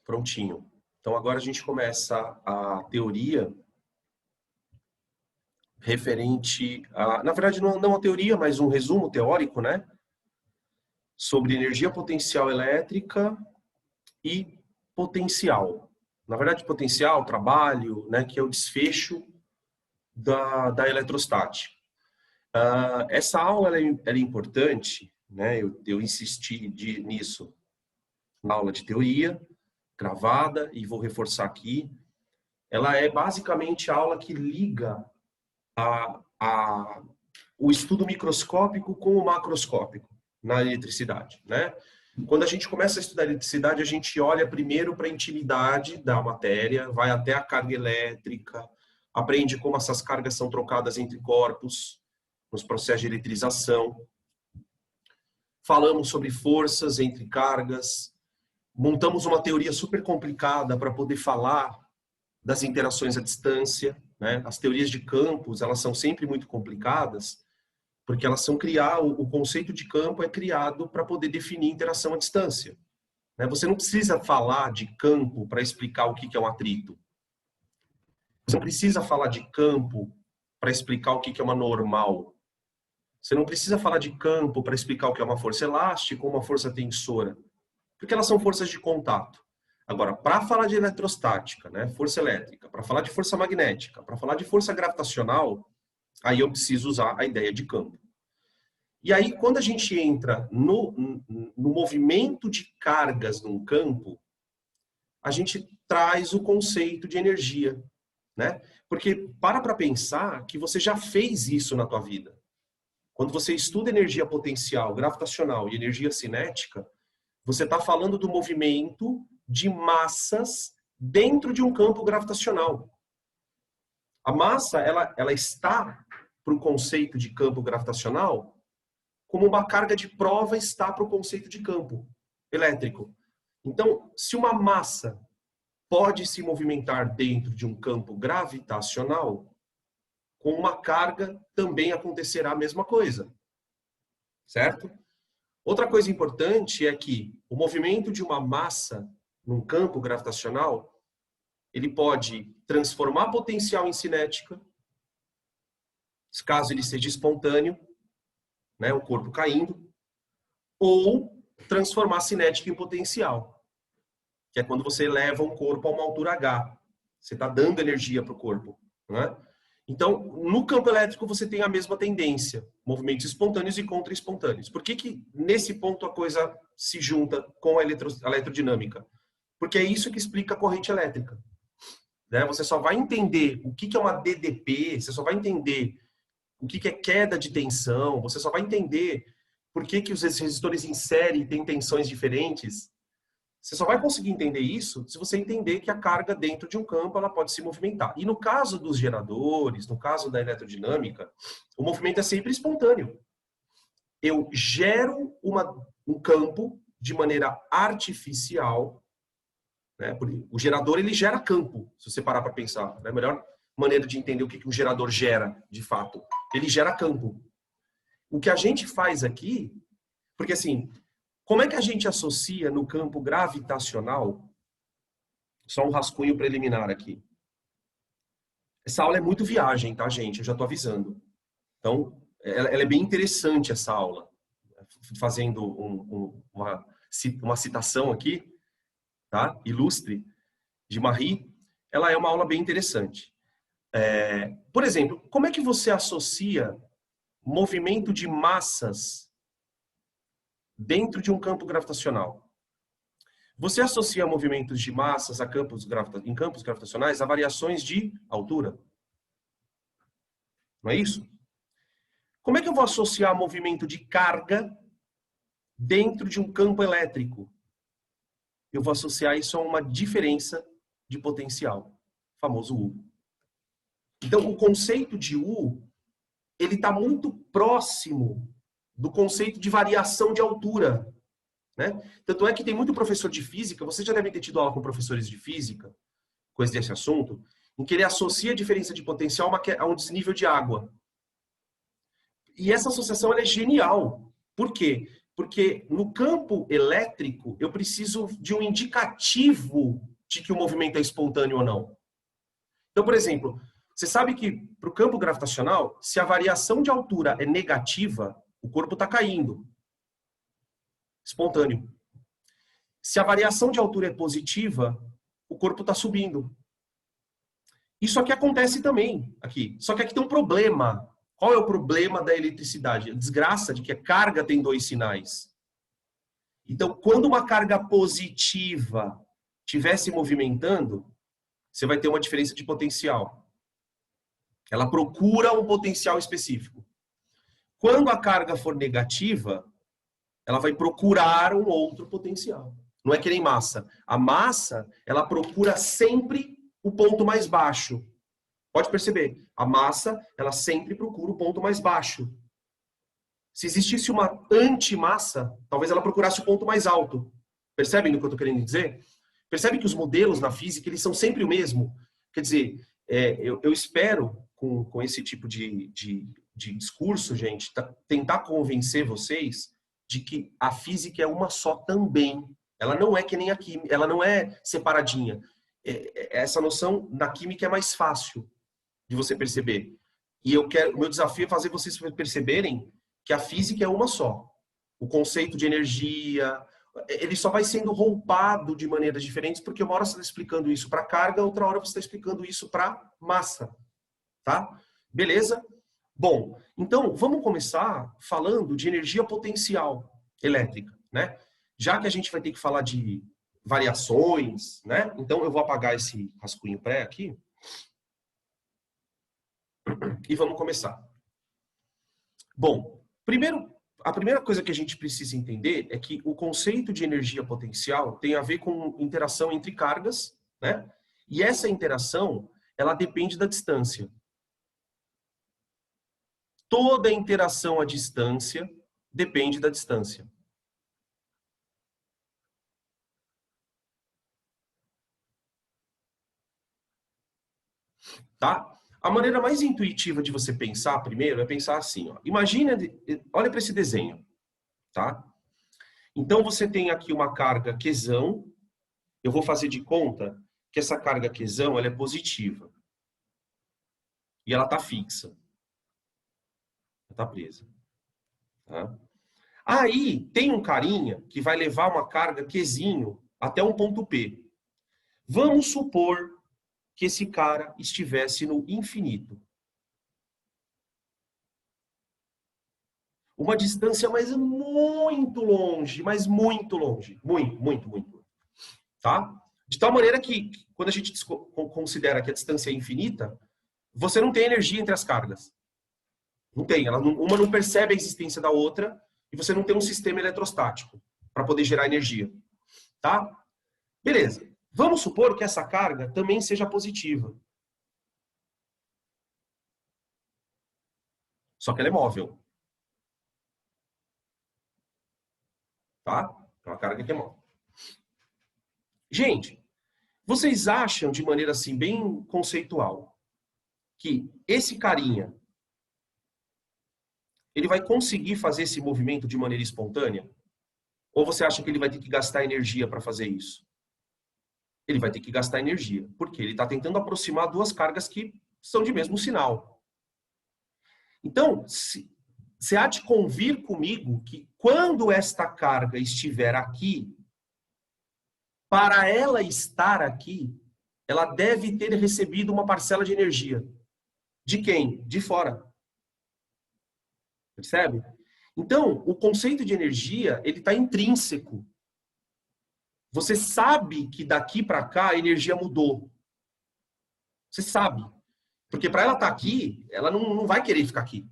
Prontinho. Então agora a gente começa a teoria referente a... Na verdade, não a teoria, mas um resumo teórico, né? Sobre energia potencial elétrica e potencial. Na verdade, potencial, trabalho, né? Que é o desfecho da eletrostática. Essa aula ela é importante, né? Eu insisti nisso na aula de teoria, gravada, e vou reforçar aqui. Ela é basicamente a aula que liga o estudo microscópico com o macroscópico na eletricidade, né? Quando a gente começa a estudar eletricidade, a gente olha primeiro para a intimidade da matéria, vai até a carga elétrica, aprende como essas cargas são trocadas entre corpos, nos processos de eletrização. Falamos sobre forças entre cargas, montamos uma teoria super complicada para poder falar das interações à distância, né? As teorias de campos, elas são sempre muito complicadas, porque elas são o conceito de campo é criado para poder definir interação à distância. Né? Você não precisa falar de campo para explicar o que é um atrito. Você não precisa falar de campo para explicar o que é uma normal. Você não precisa falar de campo para explicar o que é uma força elástica ou uma força tensora, porque elas são forças de contato. Agora, para falar de eletrostática, né, força elétrica, para falar de força magnética, para falar de força gravitacional, aí eu preciso usar a ideia de campo. E aí, quando a gente entra no movimento de cargas num campo, a gente traz o conceito de energia, né? Porque para pensar que você já fez isso na tua vida. Quando você estuda energia potencial, gravitacional e energia cinética, você está falando do movimento de massas dentro de um campo gravitacional. A massa, ela está para o conceito de campo gravitacional como uma carga de prova está para o conceito de campo elétrico. Então, se uma massa pode se movimentar dentro de um campo gravitacional, com uma carga também acontecerá a mesma coisa. Certo? Outra coisa importante é que o movimento de uma massa num campo gravitacional, ele pode transformar potencial em cinética, caso ele seja espontâneo, né, o corpo caindo, ou transformar cinética em potencial, que é quando você eleva um corpo a uma altura H. Você está dando energia para o corpo. Né? Então, no campo elétrico você tem a mesma tendência, movimentos espontâneos e contra-espontâneos. Por que nesse ponto a coisa se junta com a eletrodinâmica? Porque é isso que explica a corrente elétrica. Né? Você só vai entender o que é uma DDP, você só vai entender o que é queda de tensão, você só vai entender por que os resistores em série têm tensões diferentes. Você só vai conseguir entender isso se você entender que a carga dentro de um campo ela pode se movimentar. E no caso dos geradores, no caso da eletrodinâmica, o movimento é sempre espontâneo. Eu gero um campo de maneira artificial. Né? O gerador ele gera campo, se você parar para pensar. É a melhor maneira de entender o que um gerador gera, de fato. Ele gera campo. O que a gente faz aqui, porque assim, como é que a gente associa no campo gravitacional, só um rascunho preliminar aqui. Essa aula é muito viagem, tá, gente? Eu já estou avisando. Então, ela é bem interessante, essa aula. Fazendo uma citação aqui, tá? Ilustre, de Marie, ela é uma aula bem interessante. Por exemplo, como é que você associa movimento de massas dentro de um campo gravitacional? Você associa movimentos de massas em campos gravitacionais a variações de altura. Não é isso? Como é que eu vou associar movimento de carga dentro de um campo elétrico? Eu vou associar isso a uma diferença de potencial, famoso U. Então, o conceito de U, ele está muito próximo do conceito de variação de altura. Né? Tanto é que tem muito professor de física, vocês já devem ter tido aula com professores de física, coisa desse assunto, em que ele associa a diferença de potencial a um desnível de água. E essa associação ela é genial. Por quê? Porque no campo elétrico, eu preciso de um indicativo de que o movimento é espontâneo ou não. Então, por exemplo, você sabe que para o campo gravitacional, se a variação de altura é negativa, o corpo está caindo. Espontâneo. Se a variação de altura é positiva, o corpo está subindo. Isso aqui acontece também, aqui. Só que aqui tem um problema. Qual é o problema da eletricidade? A desgraça de que a carga tem dois sinais. Então, quando uma carga positiva estiver se movimentando, você vai ter uma diferença de potencial. Ela procura um potencial específico. Quando a carga for negativa, ela vai procurar um outro potencial. Não é que nem massa. A massa, ela procura sempre o ponto mais baixo. Pode perceber, a massa, ela sempre procura o ponto mais baixo. Se existisse uma antimassa, talvez ela procurasse o ponto mais alto. Percebem o que eu estou querendo dizer? Percebe que os modelos na física, eles são sempre o mesmo. Quer dizer, eu espero, com esse tipo de discurso, gente, tentar convencer vocês de que a física é uma só também. Ela não é que nem a química, ela não é separadinha. Essa noção na química é mais fácil de você perceber. E o meu desafio é fazer vocês perceberem que a física é uma só. O conceito de energia, ele só vai sendo roupado de maneiras diferentes, porque uma hora você está explicando isso para carga, outra hora você está explicando isso para massa. Tá? Beleza? Bom, então vamos começar falando de energia potencial elétrica, né? Já que a gente vai ter que falar de variações, né? Então eu vou apagar esse rascunho pré aqui e vamos começar. Bom, a primeira coisa que a gente precisa entender é que o conceito de energia potencial tem a ver com interação entre cargas, né? E essa interação, ela depende da distância. Toda interação à distância depende da distância. Tá? A maneira mais intuitiva de você pensar primeiro é pensar assim, ó. Imagina, olha para esse desenho, tá? Então você tem aqui uma carga Qzão. Eu vou fazer de conta que essa carga Qzão, ela é positiva. E ela está fixa. Ela está presa. Tá? Aí tem um carinha que vai levar uma carga Qzinho até um ponto P. Vamos supor que esse cara estivesse no infinito. Uma distância mas muito longe, mas muito longe. Muito, muito, muito. Tá? De tal maneira que, quando a gente considera que a distância é infinita, você não tem energia entre as cargas. Não tem. Uma não percebe a existência da outra e você não tem um sistema eletrostático para poder gerar energia. Tá? Beleza. Vamos supor que essa carga também seja positiva. Só que ela é móvel. Tá? É uma carga que é móvel. Gente, vocês acham, de maneira assim, bem conceitual, que esse carinha, ele vai conseguir fazer esse movimento de maneira espontânea? Ou você acha que ele vai ter que gastar energia para fazer isso? Ele vai ter que gastar energia, porque ele está tentando aproximar duas cargas que são de mesmo sinal. Então, você há de convir comigo que quando esta carga estiver aqui, para ela estar aqui, ela deve ter recebido uma parcela de energia. De quem? De fora. Percebe? Então, o conceito de energia, ele está intrínseco. Você sabe que daqui para cá a energia mudou. Você sabe. Porque para ela estar aqui, ela não vai querer ficar aqui.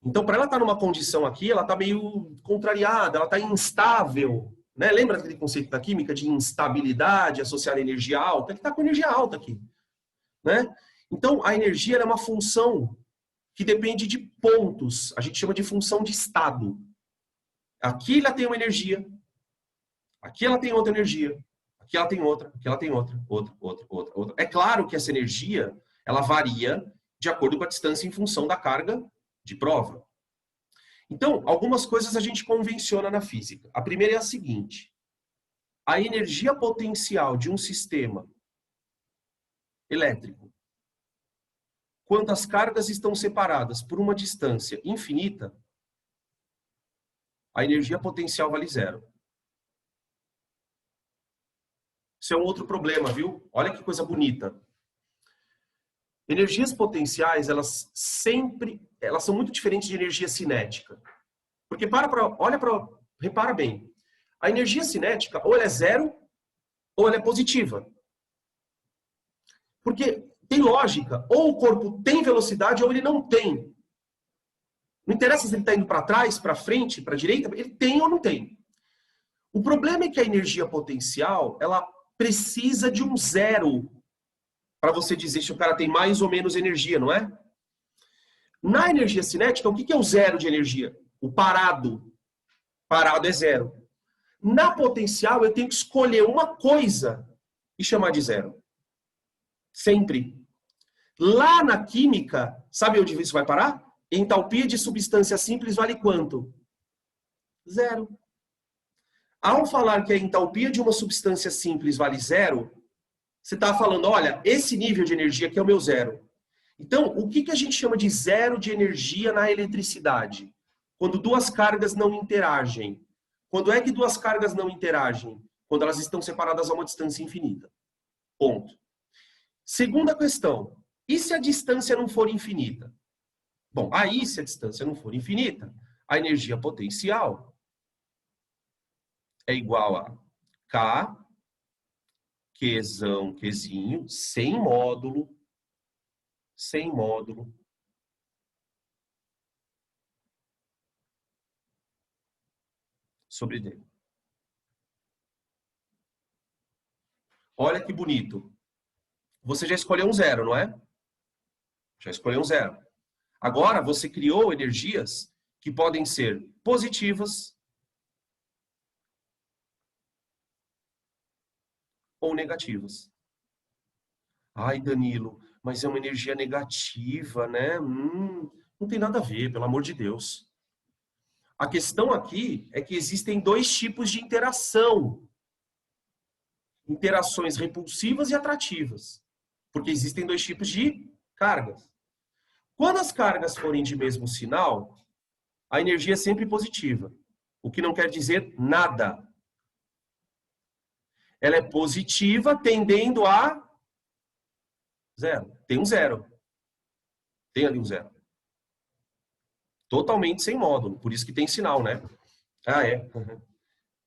Então, para ela estar numa condição aqui, ela está meio contrariada, ela está instável. Né? Lembra aquele conceito da química de instabilidade associada à energia alta? Ele está com energia alta aqui. Né? Então, a energia é uma função que depende de pontos. A gente chama de função de estado. Aqui ela tem uma energia. Aqui ela tem outra energia. Aqui ela tem outra. Aqui ela tem outra. Outra. É claro que essa energia, ela varia de acordo com a distância em função da carga de prova. Então, algumas coisas a gente convenciona na física. A primeira é a seguinte: a energia potencial de um sistema elétrico, quando as cargas estão separadas por uma distância infinita, a energia potencial vale zero. Isso é um outro problema, viu? Olha que coisa bonita. Energias potenciais, elas são muito diferentes de energia cinética. Porque repara bem. A energia cinética, ou ela é zero, ou ela é positiva. Porque tem lógica, ou o corpo tem velocidade, ou ele não tem. Não interessa se ele está indo para trás, para frente, para a direita, ele tem ou não tem. O problema é que a energia potencial, ela precisa de um zero para você dizer se o cara tem mais ou menos energia, não é? Na energia cinética, o que é o zero de energia? O parado. Parado é zero. Na potencial, eu tenho que escolher uma coisa e chamar de zero. Sempre. Lá na química, sabe onde isso vai parar? Entalpia de substância simples vale quanto? Zero. Ao falar que a entalpia de uma substância simples vale zero, você está falando, olha, esse nível de energia aqui é o meu zero. Então, o que a gente chama de zero de energia na eletricidade? Quando duas cargas não interagem. Quando é que duas cargas não interagem? Quando elas estão separadas a uma distância infinita. Ponto. Segunda questão. E se a distância não for infinita? Bom, aí se a distância não for infinita, a energia potencial é igual a K, Qzão, Qzinho, sem módulo, sobre D. Olha que bonito. Você já escolheu um zero, não é? Já escolheu um zero. Agora você criou energias que podem ser positivas ou negativas. Ai, Danilo, mas é uma energia negativa, né? Não tem nada a ver, pelo amor de Deus. A questão aqui é que existem dois tipos de interação. Interações repulsivas e atrativas. Porque existem dois tipos de cargas. Quando as cargas forem de mesmo sinal, a energia é sempre positiva. O que não quer dizer nada. Ela é positiva tendendo a zero. Tem um zero. Tem ali um zero. Totalmente sem módulo. Por isso que tem sinal, né? Ah, é. Uhum.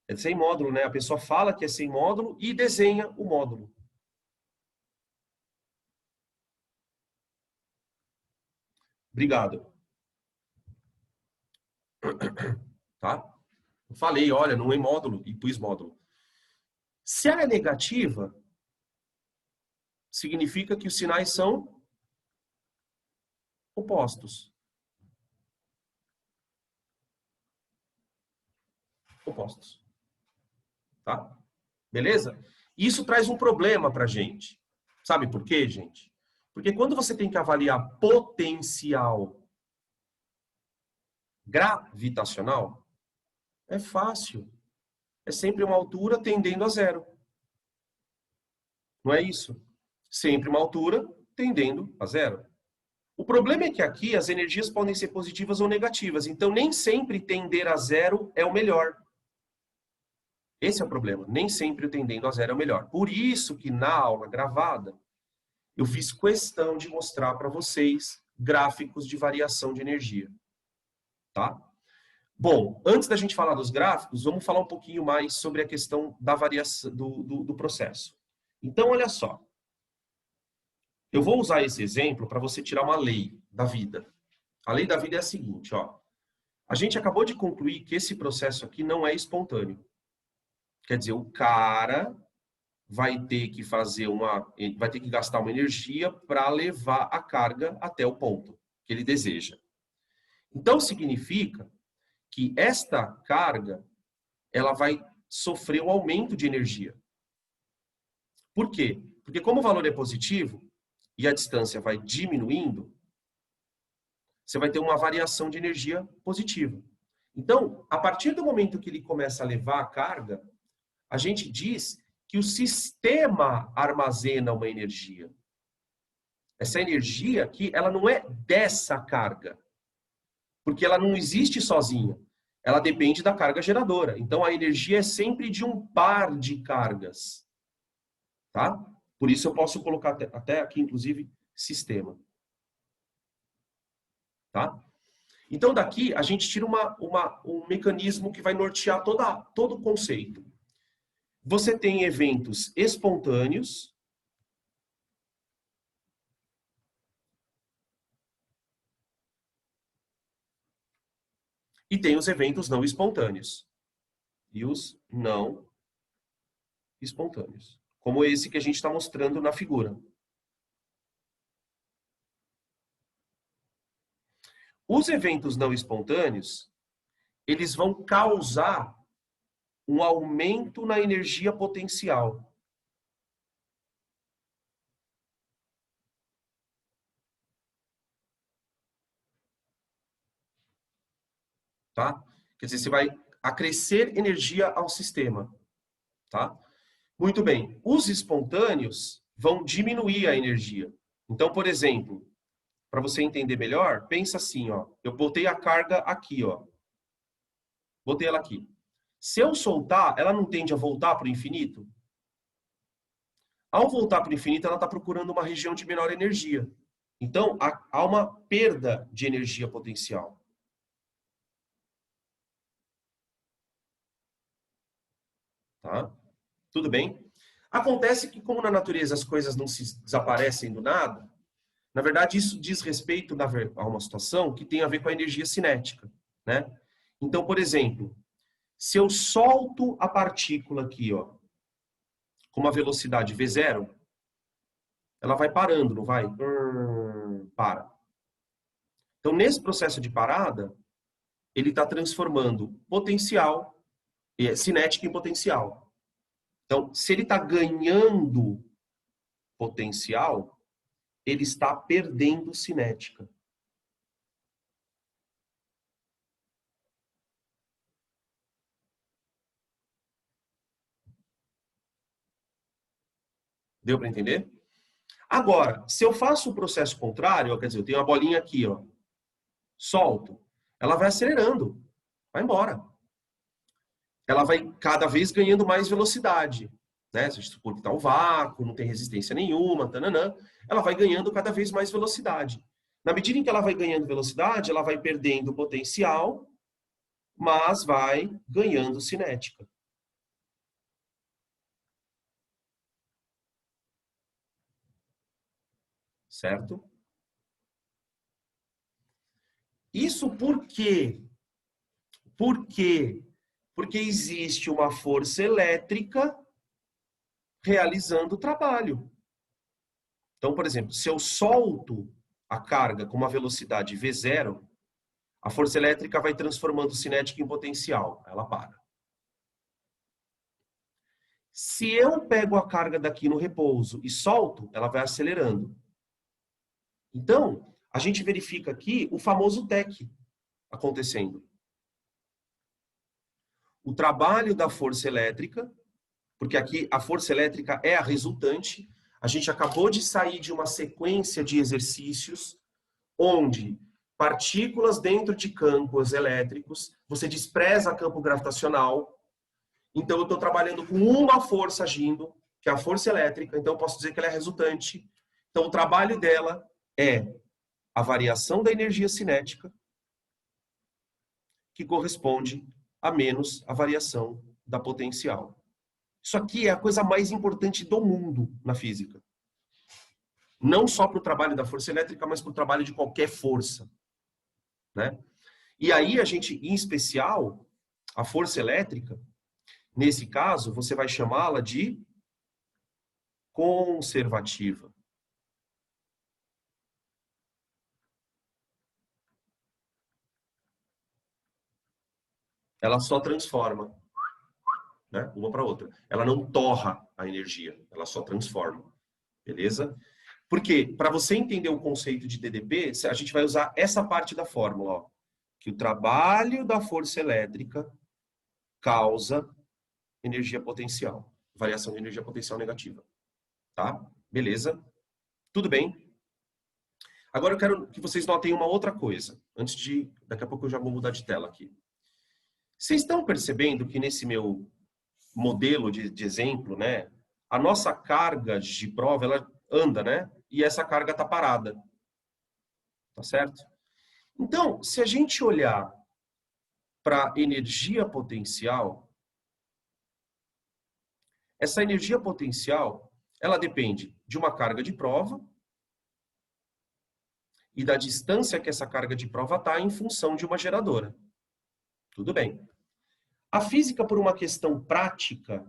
É sem módulo, né? A pessoa fala que é sem módulo e desenha o módulo. Obrigado. Tá? Eu falei, olha, não é módulo e pus módulo. Se ela é negativa, significa que os sinais são opostos. Opostos. Tá? Beleza? Isso traz um problema pra gente. Sabe por quê, gente? Porque quando você tem que avaliar potencial gravitacional, é fácil. É sempre uma altura tendendo a zero. Não é isso? Sempre uma altura tendendo a zero. O problema é que aqui as energias podem ser positivas ou negativas. Então, nem sempre tender a zero é o melhor. Esse é o problema. Nem sempre o tendendo a zero é o melhor. Por isso que na aula gravada, eu fiz questão de mostrar para vocês gráficos de variação de energia. Tá? Bom, antes da gente falar dos gráficos, vamos falar um pouquinho mais sobre a questão da variação do processo. Então, olha só. Eu vou usar esse exemplo para você tirar uma lei da vida. A lei da vida é a seguinte, ó. A gente acabou de concluir que esse processo aqui não é espontâneo. Quer dizer, o cara vai ter que gastar uma energia para levar a carga até o ponto que ele deseja. Então significa que esta carga ela vai sofrer um aumento de energia. Por quê? Porque como o valor é positivo e a distância vai diminuindo, você vai ter uma variação de energia positiva. Então, a partir do momento que ele começa a levar a carga, a gente diz que o sistema armazena uma energia. Essa energia aqui, ela não é dessa carga, porque ela não existe sozinha. Ela depende da carga geradora. Então, a energia é sempre de um par de cargas. Tá? Por isso, eu posso colocar até aqui, inclusive, sistema. Tá? Então, daqui, a gente tira um mecanismo que vai nortear todo o conceito. Você tem eventos espontâneos. E tem os eventos não espontâneos. E os não espontâneos. Como esse que a gente está mostrando na figura. Os eventos não espontâneos, eles vão causar um aumento na energia potencial. Tá? Quer dizer, você vai acrescer energia ao sistema. Tá? Muito bem. Os espontâneos vão diminuir a energia. Então, por exemplo, para você entender melhor, pensa assim, ó. Eu botei a carga aqui, ó. Botei ela aqui. Se eu soltar, ela não tende a voltar para o infinito? Ao voltar para o infinito, ela está procurando uma região de menor energia. Então, há uma perda de energia potencial. Tá? Tudo bem? Acontece que, como na natureza as coisas não se desaparecem do nada, na verdade, isso diz respeito a uma situação que tem a ver com a energia cinética. Né? Então, por exemplo, se eu solto a partícula aqui, ó, com uma velocidade V0, ela vai parando, não vai? Para. Então, nesse processo de parada, ele está transformando potencial, cinética em potencial. Então, se ele está ganhando potencial, ele está perdendo cinética. Deu para entender? Agora, se eu faço o processo contrário, quer dizer, eu tenho uma bolinha aqui, ó, solto, ela vai acelerando, vai embora. Ela vai cada vez ganhando mais velocidade. Né? Se supor que está um vácuo, não tem resistência nenhuma, tananã, ela vai ganhando cada vez mais velocidade. Na medida em que ela vai ganhando velocidade, ela vai perdendo potencial, mas vai ganhando cinética. Certo? Isso por quê? Por quê? Porque existe uma força elétrica realizando o trabalho. Então, por exemplo, se eu solto a carga com uma velocidade V0, a força elétrica vai transformando cinética em potencial. Ela para. Se eu pego a carga daqui no repouso e solto, ela vai acelerando. Então, a gente verifica aqui o famoso TEC acontecendo. O trabalho da força elétrica, porque aqui a força elétrica é a resultante. A gente acabou de sair de uma sequência de exercícios onde partículas dentro de campos elétricos, você despreza campo gravitacional. Então, eu estou trabalhando com uma força agindo, que é a força elétrica, então eu posso dizer que ela é resultante. Então, o trabalho dela é a variação da energia cinética, que corresponde a menos a variação da potencial. Isso aqui é a coisa mais importante do mundo na física. Não só para o trabalho da força elétrica, mas para o trabalho de qualquer força. Né? E aí a gente, em especial, a força elétrica, nesse caso, você vai chamá-la de conservativa. Ela só transforma, né? Uma para outra. Ela não torra a energia, ela só transforma. Beleza? Porque, para você entender o conceito de DDP, a gente vai usar essa parte da fórmula. Ó. que o trabalho da força elétrica causa energia potencial, variação de energia potencial negativa. Tá? Beleza? Tudo bem? Agora eu quero que vocês notem uma outra coisa. Daqui a pouco eu já vou mudar de tela aqui. Vocês estão percebendo que nesse meu modelo de exemplo, né? A nossa carga de prova, ela anda, né? E essa carga está parada. Tá certo? Então, se a gente olhar para energia potencial, essa energia potencial, ela depende de uma carga de prova e da distância que essa carga de prova está em função de uma geradora. Tudo bem. A física, por uma questão prática,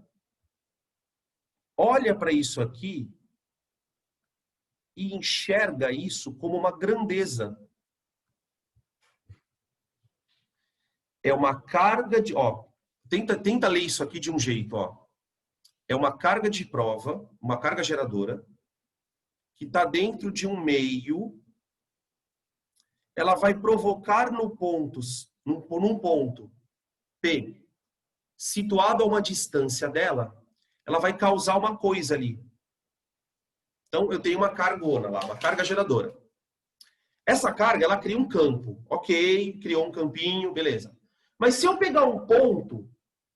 olha para isso aqui e enxerga isso como uma grandeza. É uma carga de... Ó, tenta ler isso aqui de um jeito. Ó. É uma carga de prova, uma carga geradora, que está dentro de um meio, ela vai provocar num ponto P, situado a uma distância dela, ela vai causar uma coisa ali. Então, eu tenho uma cargona lá, uma carga geradora. Essa carga, ela cria um campo. Ok, criou um campinho, beleza. Mas se eu pegar um ponto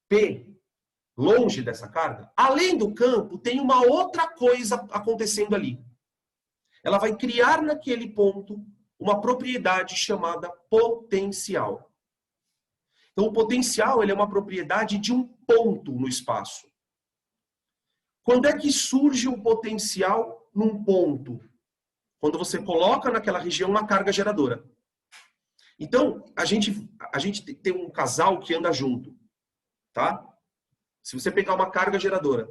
P, longe dessa carga, além do campo, tem uma outra coisa acontecendo ali. Ela vai criar naquele ponto uma propriedade chamada potencial. Então, o potencial ele é uma propriedade de um ponto no espaço. Quando é que surge o potencial num ponto? Quando você coloca naquela região uma carga geradora. Então, a gente tem um casal que anda junto, tá? Se você pegar uma carga geradora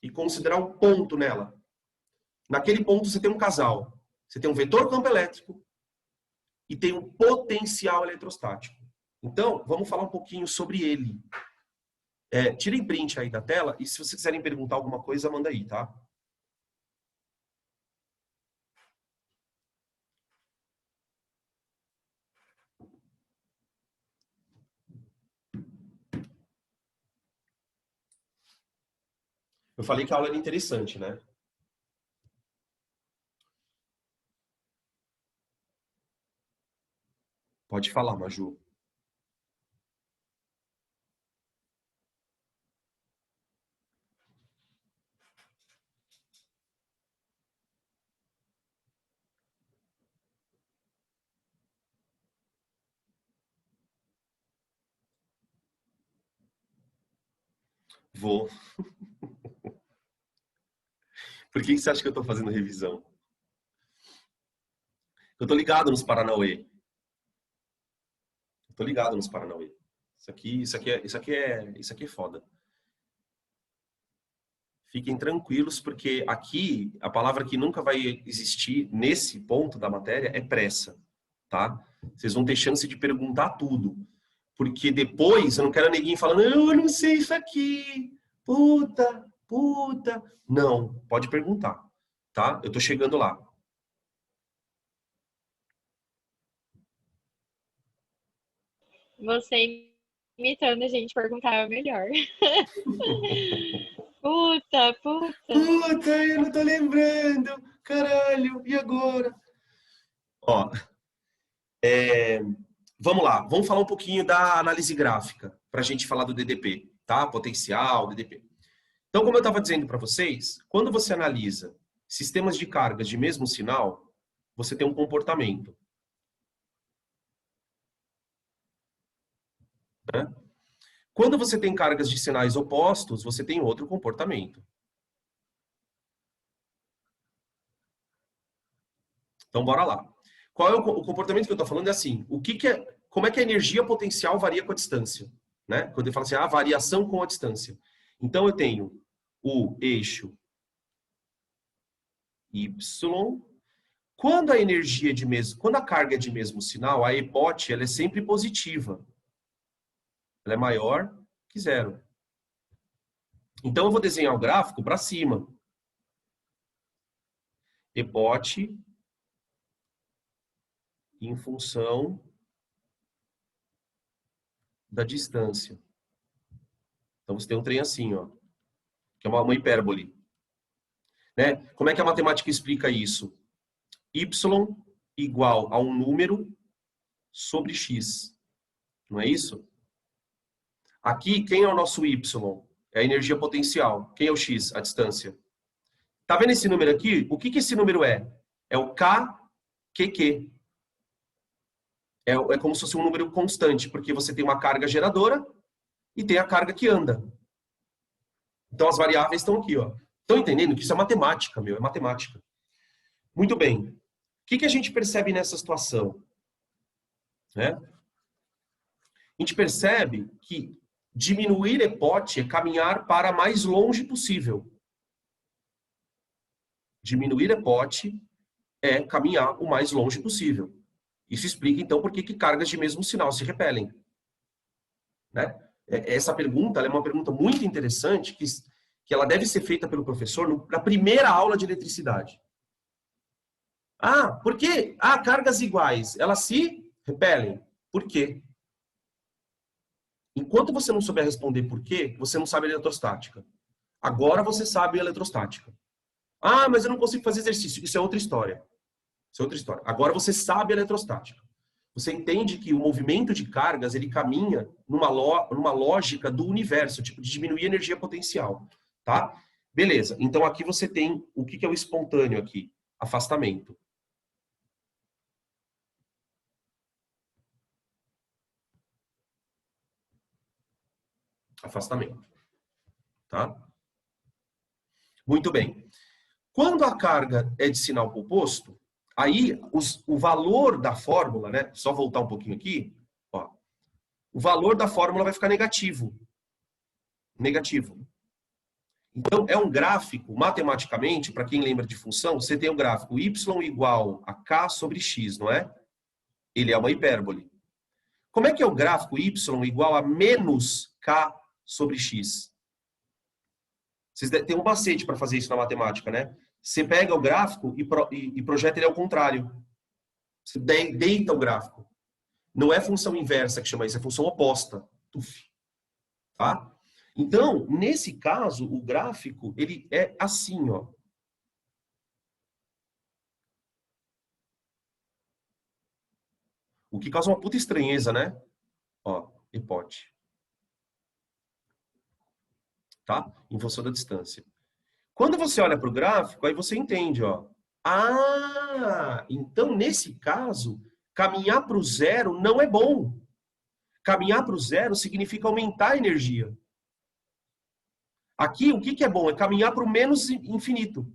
e considerar um ponto nela, naquele ponto você tem um casal. Você tem um vetor campo elétrico e tem um potencial eletrostático. Então, vamos falar um pouquinho sobre ele. Tirem print aí da tela e se vocês quiserem perguntar alguma coisa, manda aí, tá? Eu falei que a aula era interessante, né? Pode falar, Maju. Vou. Por que você acha que eu estou fazendo revisão? Eu estou ligado nos Paranauê. Estou ligado nos Paranauê. Isso aqui é foda. Fiquem tranquilos, porque aqui, a palavra que nunca vai existir nesse ponto da matéria é pressa, tá? Vocês vão ter chance de perguntar tudo. Porque depois, eu não quero ninguém falando, eu não sei isso aqui, puta. Não, pode perguntar, tá? Eu tô chegando lá. Você imitando a gente perguntava melhor. Puta. Puta, eu não tô lembrando. Caralho, e agora? Ó, vamos lá. Vamos falar um pouquinho da análise gráfica para a gente falar do DDP, tá? Potencial, DDP. Então, como eu estava dizendo para vocês, quando você analisa sistemas de cargas de mesmo sinal, você tem um comportamento. Né? Quando você tem cargas de sinais opostos, você tem outro comportamento. Então, bora lá. Qual é o comportamento que eu estou falando? É assim, como é que a energia potencial varia com a distância? Né? Quando eu falo assim, variação com a distância. Então, eu tenho o eixo Y. Quando a carga é de mesmo sinal, a EPOT ela é sempre positiva. Ela é maior que zero. Então, eu vou desenhar o gráfico para cima. EPOT em função da distância. Então você tem um trem assim, ó, que é uma hipérbole. Né? Como é que a matemática explica isso? Y igual a um número sobre x. Não é isso? Aqui, quem é o nosso y? É a energia potencial. Quem é o x? A distância. Tá vendo esse número aqui? O que esse número é? É o KQQ. É como se fosse um número constante, porque você tem uma carga geradora e tem a carga que anda. Então as variáveis estão aqui, ó. Estão entendendo que isso é matemática, meu? É matemática. Muito bem. O que a gente percebe nessa situação? Né? A gente percebe que diminuir EPOT é caminhar para mais longe possível. Diminuir EPOT é caminhar o mais longe possível. Isso explica, então, por que cargas de mesmo sinal se repelem. Né? Essa pergunta é uma pergunta muito interessante que ela deve ser feita pelo professor na primeira aula de eletricidade. Ah, por quê? Ah, cargas iguais, elas se repelem. Por quê? Enquanto você não souber responder por quê, você não sabe eletrostática. Agora você sabe eletrostática. Ah, mas eu não consigo fazer exercício. Isso é outra história. Isso é outra história. Agora você sabe eletrostática. Você entende que o movimento de cargas ele caminha numa lógica do universo, tipo de diminuir a energia potencial, tá? Beleza. Então aqui você tem o que é o espontâneo aqui? Afastamento. Afastamento. Tá? Muito bem. Quando a carga é de sinal oposto, aí o valor da fórmula, né? Só voltar um pouquinho aqui, ó. O valor da fórmula vai ficar negativo. Negativo. Então, é um gráfico, matematicamente, para quem lembra de função, você tem o gráfico y igual a k sobre x, não é? Ele é uma hipérbole. Como é que é o gráfico y igual a menos k sobre x? Vocês têm um macete para fazer isso na matemática, né? Você pega o gráfico e projeta ele ao contrário. Você deita o gráfico. Não é função inversa que chama isso, é função oposta. Tuf. Tá? Então, nesse caso, o gráfico, ele é assim, ó. O que causa uma puta estranheza, né? Ó, hipote. Tá? Em função da distância. Quando você olha para o gráfico, aí você entende, ó. Ah, então nesse caso, caminhar para o zero não é bom. Caminhar para o zero significa aumentar a energia. Aqui, o que é bom? É caminhar para o menos infinito,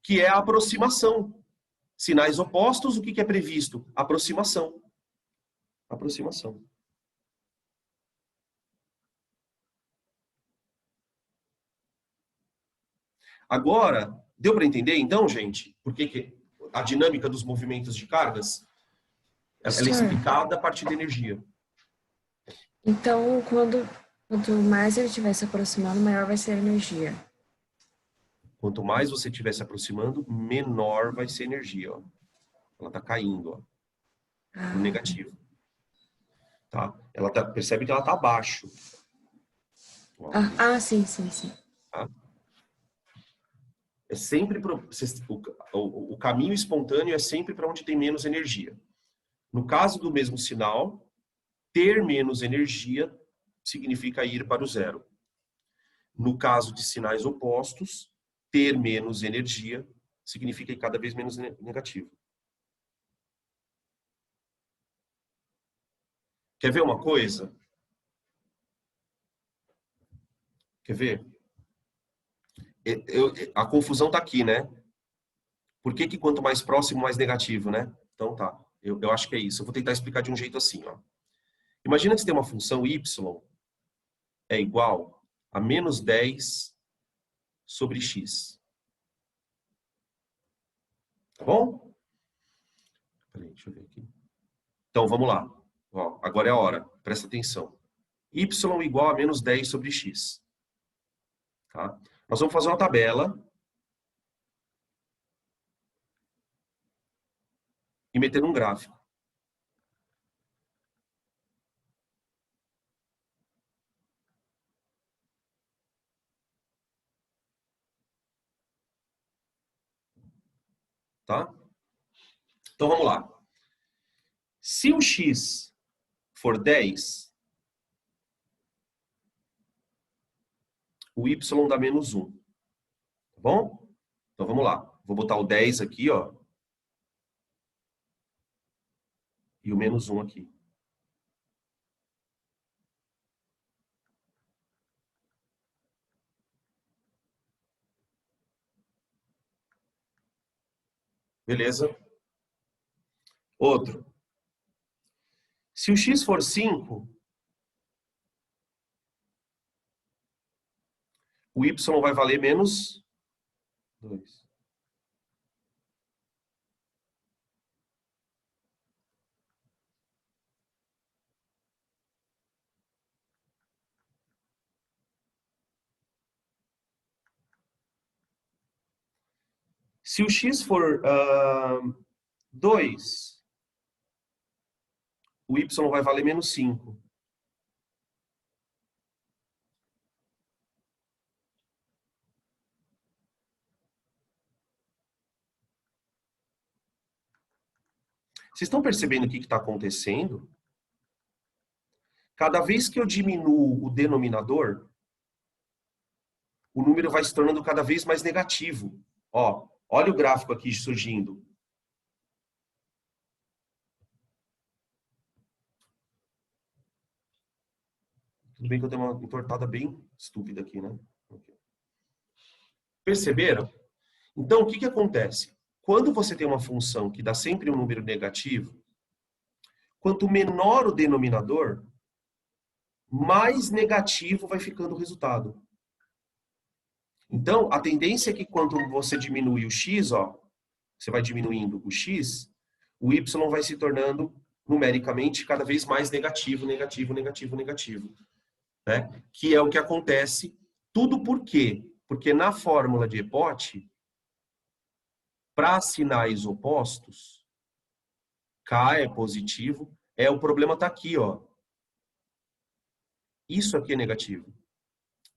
que é a aproximação. Sinais opostos, o que é previsto? Aproximação. Aproximação. Agora, deu para entender então, gente, por que a dinâmica dos movimentos de cargas ela é explicada a partir da energia. Então, quanto mais ele estiver se aproximando, maior vai ser a energia. Quanto mais você estiver se aproximando, menor vai ser a energia. Ó. Ela está caindo, ó, no negativo. Tá? Percebe que ela está abaixo. Sim. Tá? É sempre o caminho espontâneo é sempre para onde tem menos energia. No caso do mesmo sinal, ter menos energia significa ir para o zero. No caso de sinais opostos, ter menos energia significa ir cada vez menos negativo. Quer ver uma coisa? Quer ver? A confusão está aqui, né? Por que quanto mais próximo, mais negativo, né? Então tá, eu acho que é isso. Eu vou tentar explicar de um jeito assim, ó. Imagina que você tem uma função y é igual a menos 10 sobre x. Tá bom? Peraí, deixa eu ver aqui. Então, vamos lá. Ó, agora é a hora. Presta atenção. Y igual a menos 10 sobre x. Tá? Nós vamos fazer uma tabela e meter num gráfico. tá? Então vamos lá. Se o x for 10, o y dá menos 1. Tá bom? Então vamos lá. Vou botar o 10 aqui, ó. E o menos 1 aqui. Beleza? Outro. Se o x for 5, o y vai valer menos 2. Se o x for 2, o y vai valer menos 5. Vocês estão percebendo o que está acontecendo? Cada vez que eu diminuo o denominador, o número vai se tornando cada vez mais negativo. Ó, olha o gráfico aqui surgindo. Tudo bem que eu dei uma entortada bem estúpida aqui, né? Perceberam? Então, o que que acontece? Quando você tem uma função que dá sempre um número negativo, quanto menor o denominador, mais negativo vai ficando o resultado. Então, a tendência é que quando você diminui o x, ó, você vai diminuindo o x, o y vai se tornando numericamente cada vez mais negativo, negativo, negativo, negativo. Né? Que é o que acontece. Tudo por quê? Porque na fórmula de Epoch, para sinais opostos, K é positivo, o problema está aqui, ó. Isso aqui é negativo,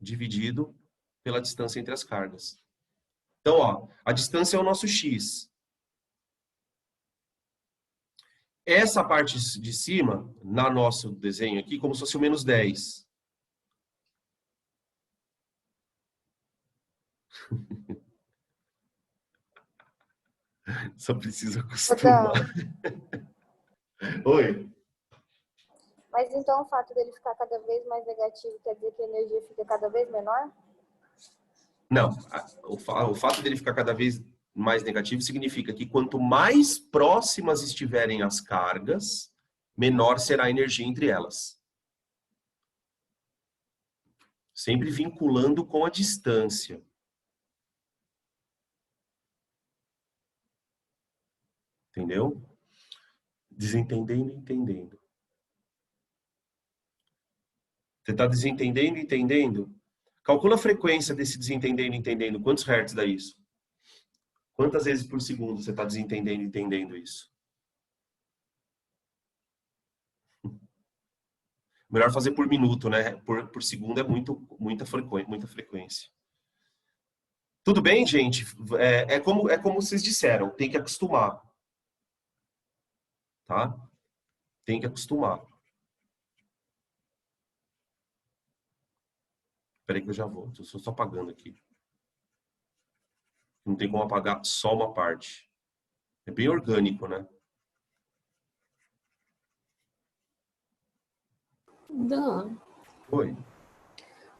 dividido pela distância entre as cargas. Então, ó, a distância é o nosso x. Essa parte de cima, no nosso desenho aqui, como se fosse o menos 10. Só precisa acostumar. Oi. Mas então o fato dele ficar cada vez mais negativo quer dizer que a energia fica cada vez menor? Não. O fato dele ficar cada vez mais negativo significa que quanto mais próximas estiverem as cargas, menor será a energia entre elas. Sempre vinculando com a distância. Entendeu? Desentendendo e entendendo. Você está desentendendo e entendendo? Calcula a frequência desse desentendendo e entendendo. Quantos hertz dá isso? Quantas vezes por segundo você está desentendendo e entendendo isso? Melhor fazer por minuto, né? Por segundo é muita frequência. Tudo bem, gente? É como vocês disseram, tem que acostumar. Tá? Tem que acostumar. Espera aí que eu já vou. Estou só apagando aqui. Não tem como apagar só uma parte. É bem orgânico, né? Dan, Oi.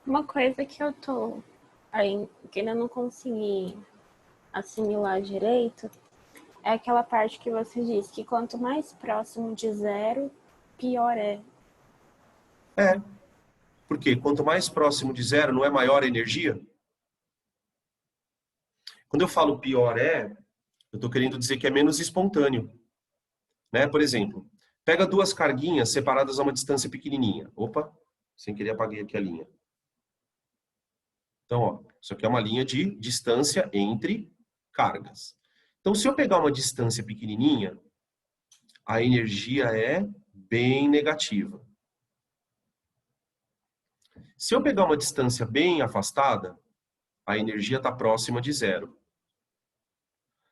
uma coisa que eu tô aí, que ainda não consegui assimilar direito, é aquela parte que você disse que quanto mais próximo de zero, pior é. Porque quanto mais próximo de zero, não é maior a energia? Quando eu falo pior eu estou querendo dizer que é menos espontâneo. Né? Por exemplo, pega duas carguinhas separadas a uma distância pequenininha. Opa, sem querer apaguei aqui a linha. Então, ó, isso aqui é uma linha de distância entre cargas. Então, se eu pegar uma distância pequenininha, a energia é bem negativa. Se eu pegar uma distância bem afastada, a energia está próxima de zero.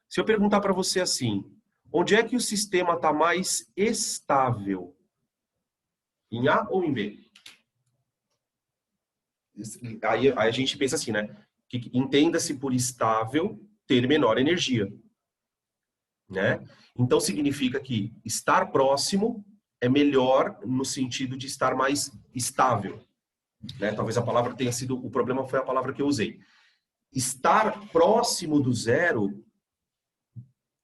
Se eu perguntar para você assim, onde é que o sistema está mais estável? Em A ou em B? Aí a gente pensa assim, né? Que entenda-se por estável ter menor energia, né? Então significa que estar próximo é melhor no sentido de estar mais estável, né? Talvez a palavra tenha sido, o problema foi a palavra que eu usei. Estar próximo do zero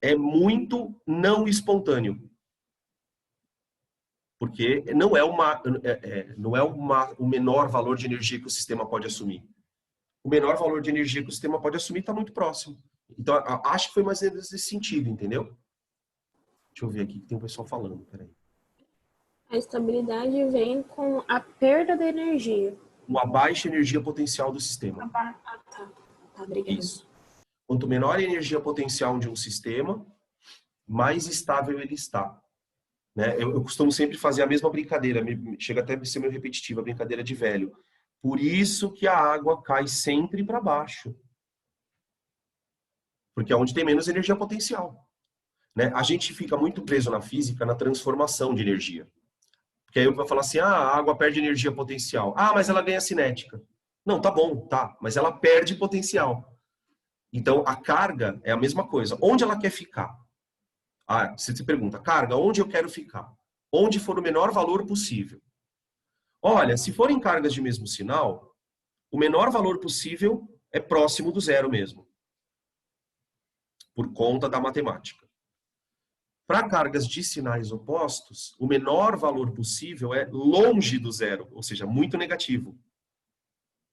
é muito não espontâneo, porque não é o menor valor de energia que o sistema pode assumir. O menor valor de energia que o sistema pode assumir está muito próximo. Então, acho que foi mais ou menos nesse sentido, entendeu? Deixa eu ver aqui, que tem um pessoal falando, peraí. A estabilidade vem com a perda da energia. Com a baixa energia potencial do sistema. Ah, tá. Tá, obrigada. Isso. Quanto menor a energia potencial de um sistema, mais estável ele está. Né? Eu costumo sempre fazer a mesma brincadeira, chega até a ser meio repetitiva, a brincadeira de velho. Por isso que a água cai sempre para baixo. Porque é onde tem menos energia potencial. Né? A gente fica muito preso na física, na transformação de energia. Porque aí eu vou falar assim, a água perde energia potencial. Ah, mas ela ganha cinética. Não, tá bom, tá, mas ela perde potencial. Então, a carga é a mesma coisa. Onde ela quer ficar? Ah, você se pergunta, carga, onde eu quero ficar? Onde for o menor valor possível. Olha, se forem cargas de mesmo sinal, o menor valor possível é próximo do zero mesmo. Por conta da matemática. Para cargas de sinais opostos, o menor valor possível é longe do zero, ou seja, muito negativo.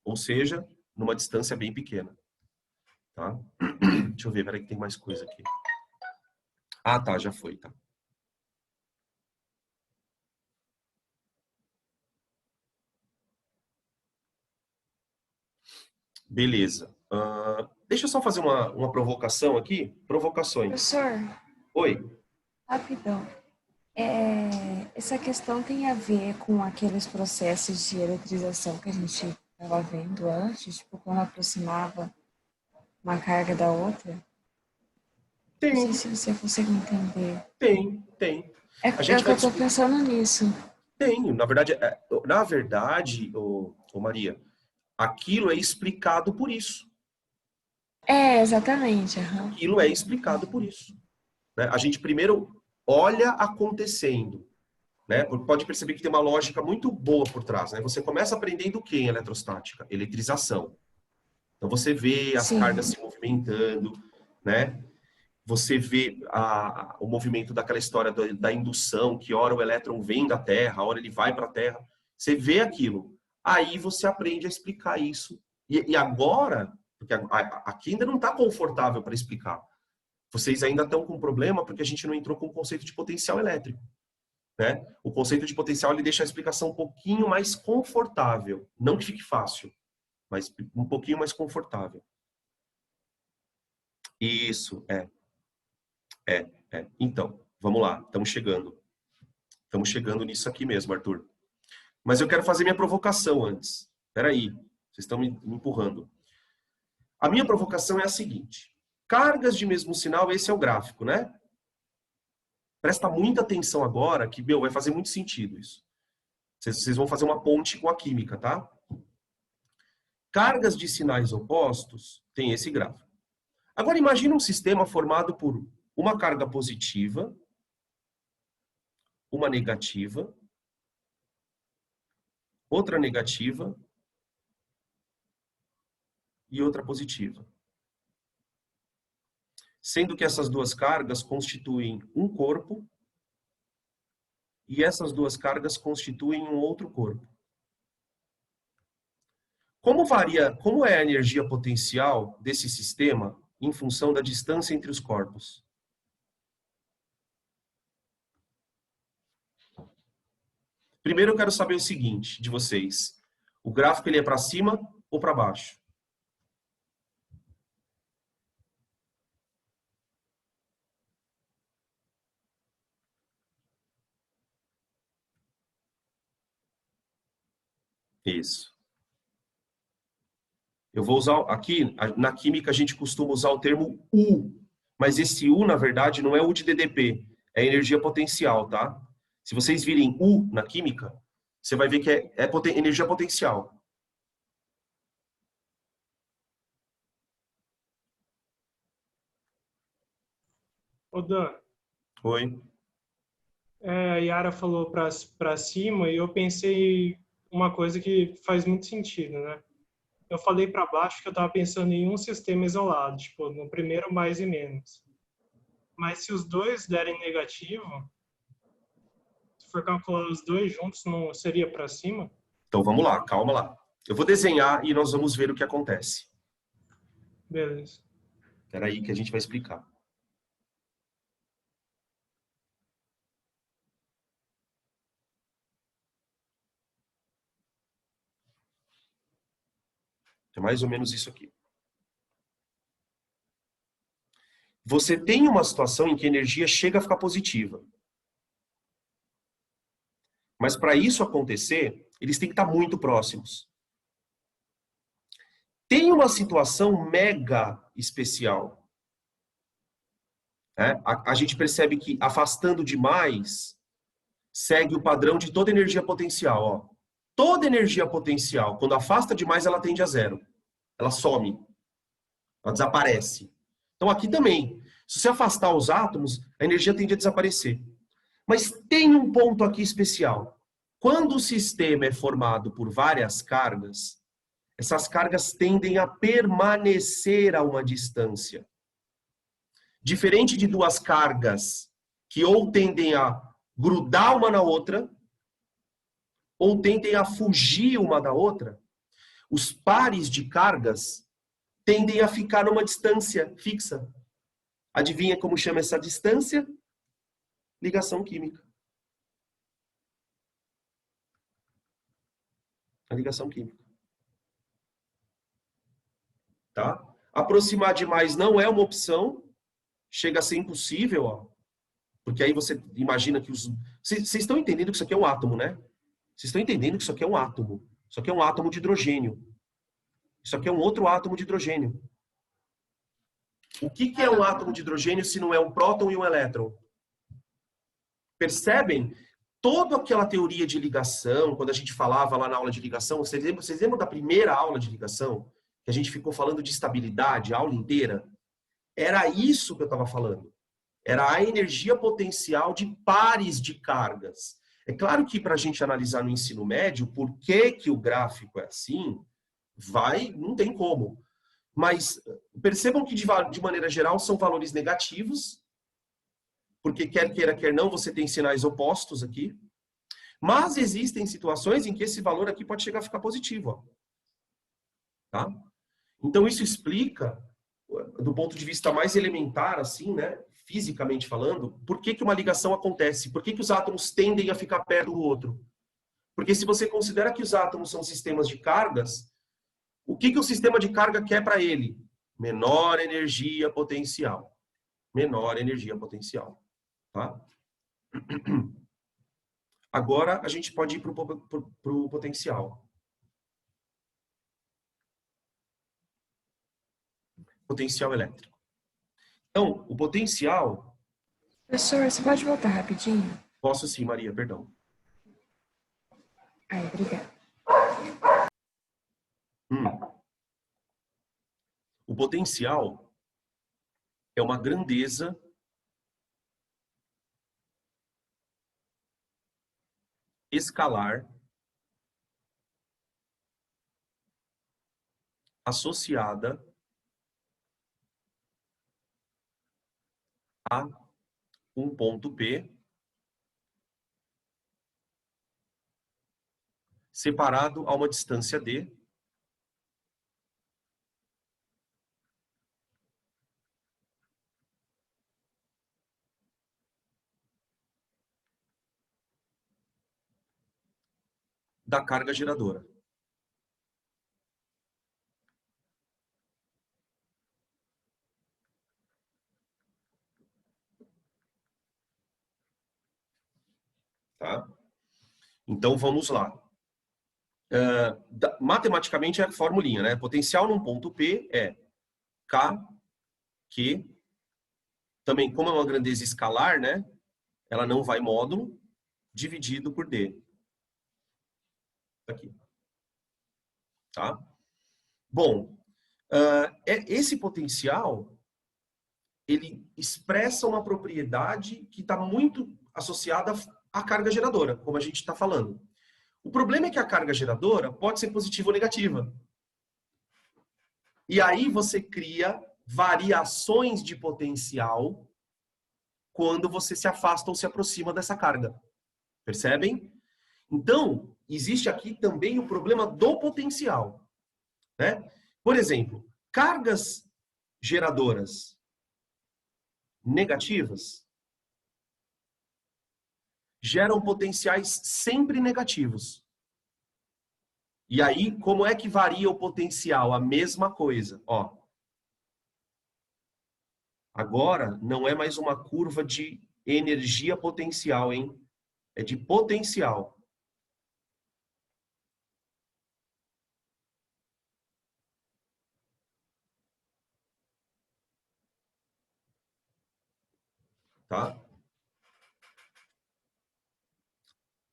Ou seja, numa distância bem pequena. Tá? Deixa eu ver, peraí que tem mais coisa aqui. Ah, tá, já foi, tá. Beleza. Deixa eu só fazer uma provocação aqui. Provocações. Professor, Oi. rapidão. Essa questão tem a ver com aqueles processos de eletrização que a gente estava vendo antes, tipo, quando aproximava uma carga da outra? Não sei Tem, se você consegue entender. tem. É A gente que eu vai estou pensando nisso. Tem, na verdade, ô Maria, aquilo é explicado por isso. Exatamente. Aham. Aquilo é explicado por isso. Né? A gente primeiro olha acontecendo. Né? Pode perceber que tem uma lógica muito boa por trás. Né? Você começa aprendendo o que em eletrostática? Eletrização. Então você vê as Sim. cargas se movimentando, né? Você vê o movimento daquela história da indução, que hora o elétron vem da Terra, hora ele vai para a Terra. Você vê aquilo. Aí você aprende a explicar isso. E agora, porque aqui ainda não está confortável para explicar. Vocês ainda estão com problema porque a gente não entrou com o conceito de potencial elétrico. Né? O conceito de potencial ele deixa a explicação um pouquinho mais confortável. Não que fique fácil, mas um pouquinho mais confortável. Isso, Então, vamos lá, estamos chegando. Estamos chegando nisso aqui mesmo, Arthur. Mas eu quero fazer minha provocação antes. Espera aí, vocês estão me empurrando. A minha provocação é a seguinte. Cargas de mesmo sinal, esse é o gráfico, né? Presta muita atenção agora, que, vai fazer muito sentido isso. Vocês vão fazer uma ponte com a química, tá? Cargas de sinais opostos tem esse gráfico. Agora imagine um sistema formado por uma carga positiva, uma negativa, outra negativa e outra positiva. Sendo que essas duas cargas constituem um corpo e essas duas cargas constituem um outro corpo. Como é a energia potencial desse sistema em função da distância entre os corpos? Primeiro eu quero saber o seguinte de vocês. O gráfico ele é para cima ou para baixo? Isso. Eu vou usar aqui, na química a gente costuma usar o termo U. Mas esse U, na verdade, não é U de DDP, é energia potencial, tá? Se vocês virem U na química, você vai ver que é energia potencial. Ô, Dan, Oi. a Yara falou para cima e eu pensei uma coisa que faz muito sentido, né? Eu falei para baixo que eu estava pensando em um sistema isolado, tipo, no primeiro mais e menos. Mas se os dois derem negativo, se for calcular os dois juntos, não seria para cima? Então vamos lá, calma lá. Eu vou desenhar e nós vamos ver o que acontece. Beleza. Espera aí que a gente vai explicar. É mais ou menos isso aqui. Você tem uma situação em que a energia chega a ficar positiva. Mas para isso acontecer, eles têm que estar muito próximos. Tem uma situação mega especial. Né? A gente percebe que afastando demais, segue o padrão de toda energia potencial. Ó. Toda energia potencial, quando afasta demais, ela tende a zero. Ela some. Ela desaparece. Então aqui também. Se você afastar os átomos, a energia tende a desaparecer. Mas tem um ponto aqui especial. Quando o sistema é formado por várias cargas, essas cargas tendem a permanecer a uma distância. Diferente de duas cargas que ou tendem a grudar uma na outra, ou tendem a fugir uma da outra, os pares de cargas tendem a ficar numa distância fixa. Adivinha como chama essa distância? Ligação química. A ligação química. Tá? Aproximar demais não é uma opção, chega a ser impossível, ó. Porque aí você imagina que os... Vocês estão entendendo que isso aqui é um átomo, né? Vocês estão entendendo que isso aqui é um átomo. Isso aqui é um átomo de hidrogênio. Isso aqui é um outro átomo de hidrogênio. O que é um átomo de hidrogênio se não é um próton e um elétron? Percebem? Toda aquela teoria de ligação, quando a gente falava lá na aula de ligação, vocês lembram da primeira aula de ligação? Que a gente ficou falando de estabilidade a aula inteira? Era isso que eu estava falando. Era a energia potencial de pares de cargas. É claro que para a gente analisar no ensino médio, por que o gráfico é assim, não tem como. Mas percebam que, de maneira geral, são valores negativos, porque quer queira, quer não, você tem sinais opostos aqui. Mas existem situações em que esse valor aqui pode chegar a ficar positivo. Ó. Tá? Então, isso explica, do ponto de vista mais elementar, assim, né, fisicamente falando, por que uma ligação acontece, por que os átomos tendem a ficar perto do outro. Porque se você considera que os átomos são sistemas de cargas, o que o sistema de carga quer para ele? Menor energia potencial. Menor energia potencial. Tá? Agora a gente pode ir para o potencial. Potencial elétrico. Então, o potencial... Professor, você pode voltar rapidinho? Posso sim, Maria, perdão. Ai, obrigada. O potencial é uma grandeza escalar associada a um ponto P separado a uma distância D da carga geradora. Tá? Então, vamos lá. Matematicamente é a formulinha, né? Potencial num ponto P é K, Q, também, como é uma grandeza escalar, né? Ela não vai módulo dividido por D. Aqui. Tá? Bom, esse potencial, ele expressa uma propriedade que está muito associada à carga geradora, como a gente está falando. O problema é que a carga geradora pode ser positiva ou negativa. E aí você cria variações de potencial quando você se afasta ou se aproxima dessa carga. Percebem? Então, existe aqui também o problema do potencial, né? Por exemplo, cargas geradoras negativas geram potenciais sempre negativos. E aí, como é que varia o potencial? A mesma coisa, ó. Agora, não é mais uma curva de energia potencial, hein? É de potencial. Tá?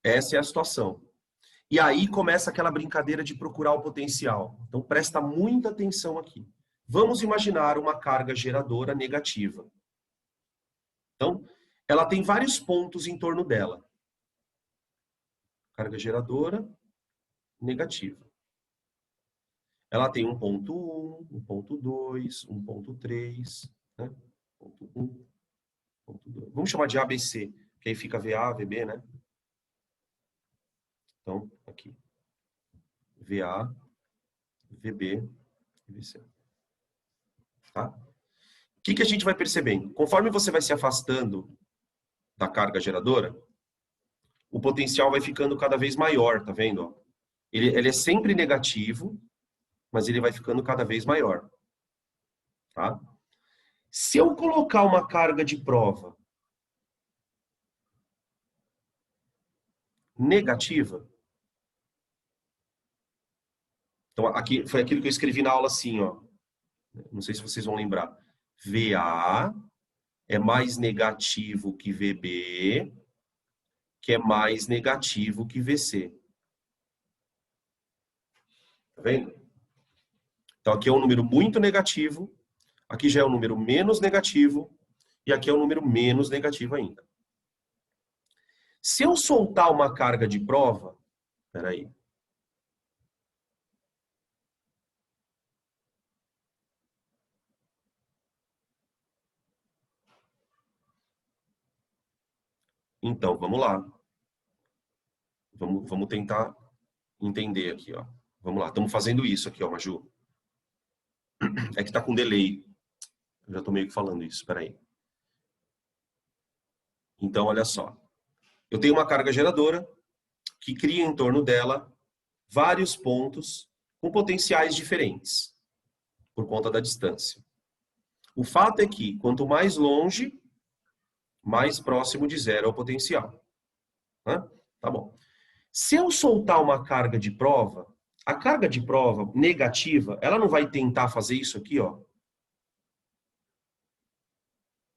Essa é a situação. E aí começa aquela brincadeira de procurar o potencial. Então, presta muita atenção aqui. Vamos imaginar uma carga geradora negativa. Então, ela tem vários pontos em torno dela. Carga geradora negativa. Ela tem um ponto 1, um ponto 2, um ponto 3, né? Ponto 1, ponto 2. Vamos chamar de ABC, que aí fica VA, VB, né? Então, aqui. VA, VB e VC. Tá? O que a gente vai percebendo? Conforme você vai se afastando da carga geradora, o potencial vai ficando cada vez maior, tá vendo? Ele é sempre negativo, mas ele vai ficando cada vez maior. Tá? Se eu colocar uma carga de prova negativa, então aqui foi aquilo que eu escrevi na aula assim, ó. Não sei se vocês vão lembrar. VA é mais negativo que VB, que é mais negativo que VC. Tá vendo? Então aqui é um número muito negativo, aqui já é um número menos negativo, e aqui é um número menos negativo ainda. Se eu soltar uma carga de prova, peraí. Então, vamos lá. Vamos tentar entender aqui, ó. Vamos lá, estamos fazendo isso aqui, ó, Maju. É que tá com delay. Eu já tô meio que falando isso, peraí. Então, olha só. Eu tenho uma carga geradora que cria em torno dela vários pontos com potenciais diferentes, por conta da distância. O fato é que, quanto mais longe, mais próximo de zero é o potencial. Tá bom. Se eu soltar uma carga de prova, a carga de prova negativa, ela não vai tentar fazer isso aqui, ó?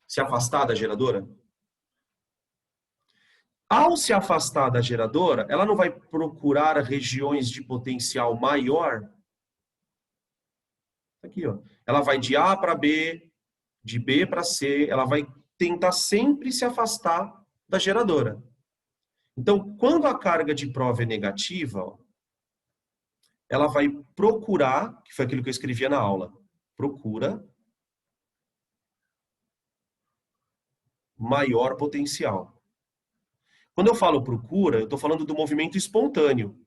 Se afastar da geradora? Ao se afastar da geradora, ela não vai procurar regiões de potencial maior? Aqui, ó. Ela vai de A para B, de B para C, ela vai tentar sempre se afastar da geradora. Então, quando a carga de prova é negativa, ó, ela vai procurar, que foi aquilo que eu escrevia na aula, procura maior potencial. Quando eu falo procura, eu estou falando do movimento espontâneo.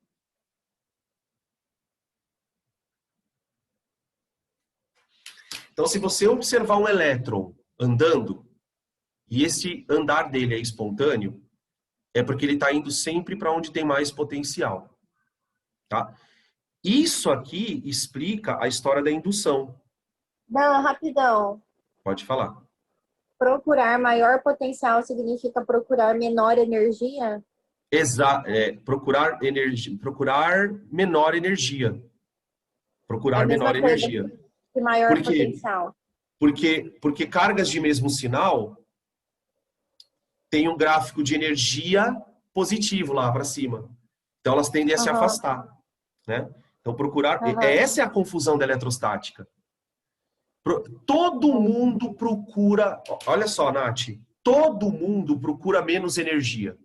Então, se você observar um elétron andando, e esse andar dele é espontâneo, é porque ele está indo sempre para onde tem mais potencial. Tá? Isso aqui explica a história da indução. Não, rapidão. Pode falar. Procurar maior potencial significa procurar menor energia? Exato. Procurar energia, procurar menor energia. Procurar menor energia. Que maior Por quê? potencial. Porque cargas de mesmo sinal tem um gráfico de energia positivo lá para cima. Então elas tendem a se afastar, né? Então procurar... Essa é a confusão da eletrostática. Todo mundo procura... Olha só, Nath. Todo mundo procura menos energia.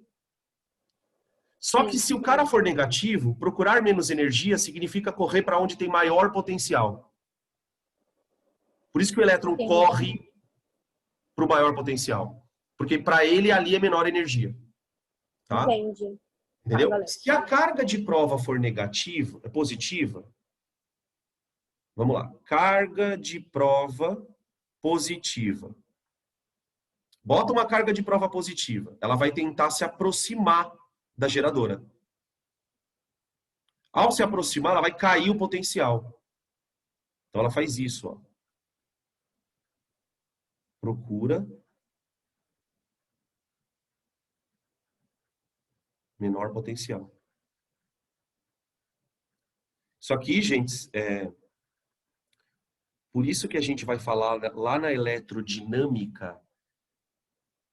Só que se o cara for negativo, procurar menos energia significa correr para onde tem maior potencial. Por isso que o elétron corre para o maior potencial. Porque para ele ali é menor energia. Tá? Entendi. Entendeu? Tá, se a carga de prova for negativa, positiva, vamos lá. Carga de prova positiva. Bota uma carga de prova positiva. Ela vai tentar se aproximar da geradora. Ao se aproximar, ela vai cair o potencial. Então ela faz isso, ó. Procura menor potencial. Isso aqui, gente, por isso que a gente vai falar lá na eletrodinâmica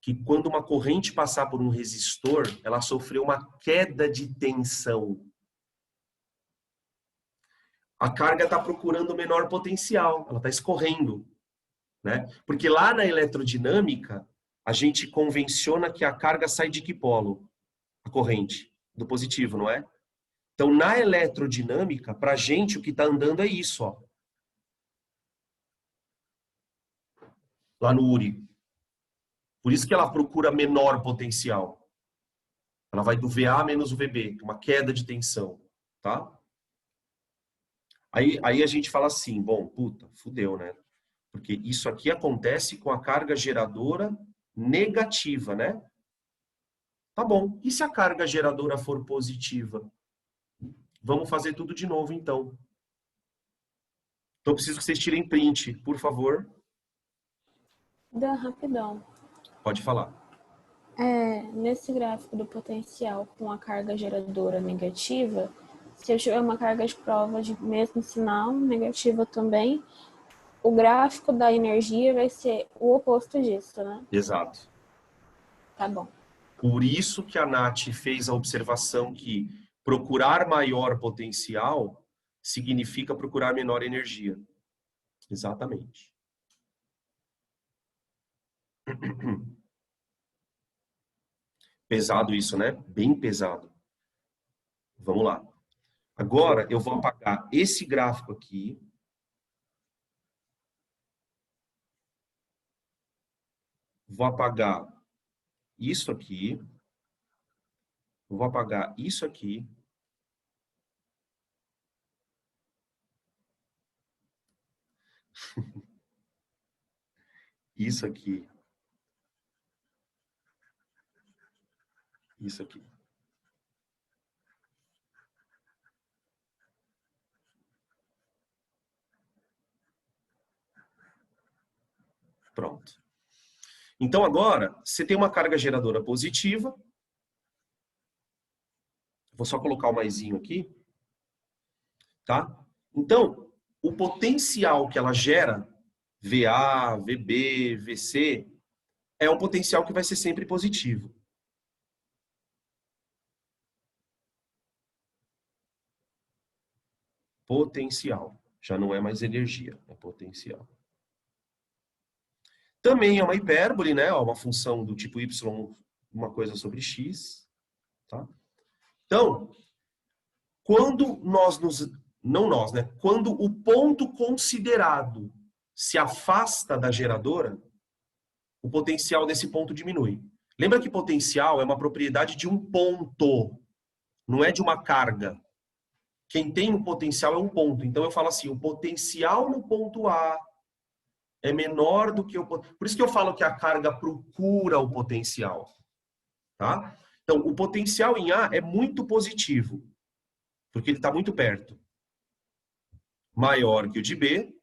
que quando uma corrente passar por um resistor, ela sofreu uma queda de tensão. A carga está procurando o menor potencial, ela está escorrendo, né? Porque lá na eletrodinâmica, a gente convenciona que a carga sai de que polo? A corrente, do positivo, não é? Então, na eletrodinâmica, para a gente, o que está andando é isso, ó. Lá no URI. Por isso que ela procura menor potencial. Ela vai do VA menos o VB, uma queda de tensão, tá? Aí a gente fala assim, bom, puta, fudeu, né? Porque isso aqui acontece com a carga geradora negativa, né? Tá bom. E se a carga geradora for positiva? Vamos fazer tudo de novo, então. Então, eu preciso que vocês tirem print, por favor. Rapidão. Pode falar. Nesse gráfico do potencial com a carga geradora negativa, se eu tiver uma carga de prova de mesmo sinal, negativa também, o gráfico da energia vai ser o oposto disso, né? Exato. Tá bom. Por isso que a Nath fez a observação que procurar maior potencial significa procurar menor energia. Exatamente. Pesado isso, né? Bem pesado. Vamos lá. Agora eu vou apagar esse gráfico aqui. Vou apagar isso aqui. Vou apagar isso aqui. Isso aqui. Isso aqui. Pronto. Então agora, você tem uma carga geradora positiva. Vou só colocar o maisinho aqui. Tá? Então, o potencial que ela gera, VA, VB, VC, é um potencial que vai ser sempre positivo. Potencial. Já não é mais energia, é potencial. Também é uma hipérbole, né? Uma função do tipo y, uma coisa sobre x. Tá? Então, quando nós nos... Não nós, né? Quando o ponto considerado se afasta da geradora, o potencial desse ponto diminui. Lembra que potencial é uma propriedade de um ponto, não é de uma carga. Quem tem um potencial é um ponto. Então eu falo assim, o potencial no ponto A é menor do que o... Por isso que eu falo que a carga procura o potencial. Tá? Então, o potencial em A é muito positivo, porque ele está muito perto. Maior que o de B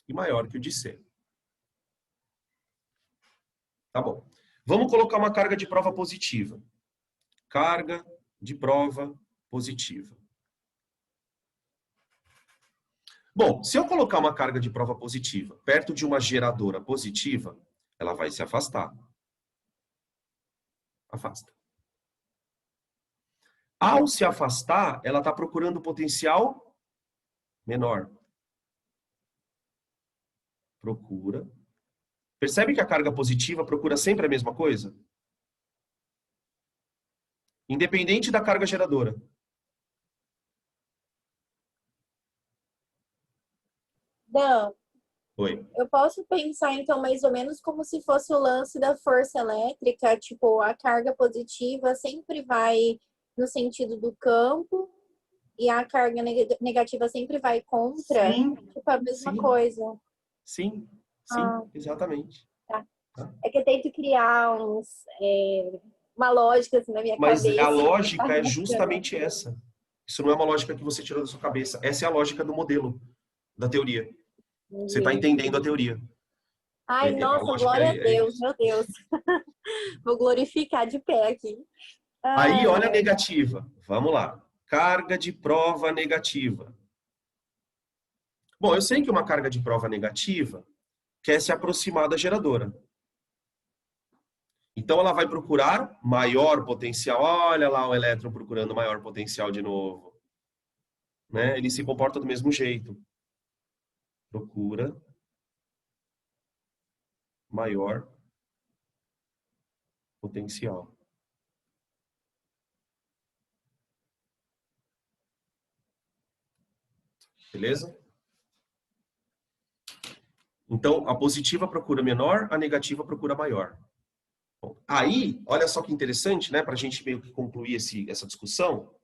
e maior que o de C. Tá bom. Vamos colocar uma carga de prova positiva. Carga de prova positiva. Bom, se eu colocar uma carga de prova positiva perto de uma geradora positiva, ela vai se afastar. Afasta. Ao se afastar, ela está procurando potencial menor. Procura. Percebe que a carga positiva procura sempre a mesma coisa? Independente da carga geradora. Dan, Oi. eu posso pensar, então, mais ou menos como se fosse o lance da força elétrica, tipo, a carga positiva sempre vai no sentido do campo e a carga negativa sempre vai contra, Sim, tipo, a mesma sim. coisa. Sim, exatamente. Tá. É que eu tento criar uma lógica assim, na minha Mas cabeça. a lógica é justamente essa. Isso não é uma lógica que você tirou da sua cabeça. Essa é a lógica do modelo, da teoria. Você está entendendo a teoria. Ai, nossa, glória a Deus, meu Deus. Vou glorificar de pé aqui. Aí, olha a negativa. Vamos lá. Carga de prova negativa. Bom, eu sei que uma carga de prova negativa quer se aproximar da geradora. Então, ela vai procurar maior potencial. Olha lá o elétron procurando maior potencial de novo. Né? Ele se comporta do mesmo jeito. Procura maior potencial. Beleza? Então, a positiva procura menor, a negativa procura maior. Bom, aí, olha só que interessante, né? Para a gente meio que concluir essa discussão.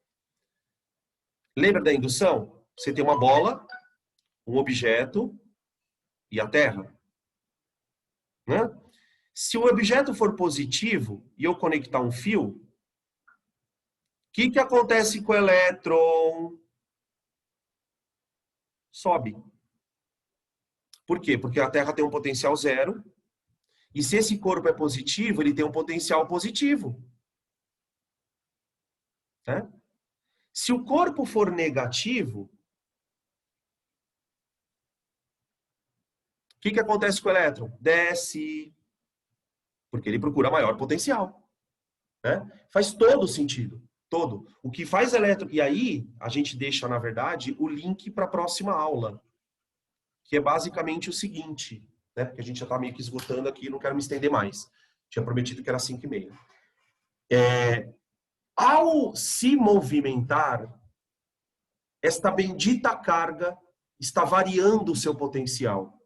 Lembra da indução? Você tem uma bola, um objeto e a Terra. Né? Se o objeto for positivo e eu conectar um fio, o que acontece com o elétron? Sobe. Por quê? Porque a Terra tem um potencial zero. E se esse corpo é positivo, ele tem um potencial positivo. Né? Se o corpo for negativo, o que acontece com o elétron? Desce. Porque ele procura maior potencial. Né? Faz todo sentido. Todo. O que faz elétron... E aí, a gente deixa, na verdade, o link para a próxima aula. Que é basicamente o seguinte, né? Porque a gente já está meio que esgotando aqui, não quero me estender mais. Tinha prometido que era 5h30. Ao se movimentar, esta bendita carga está variando o seu potencial.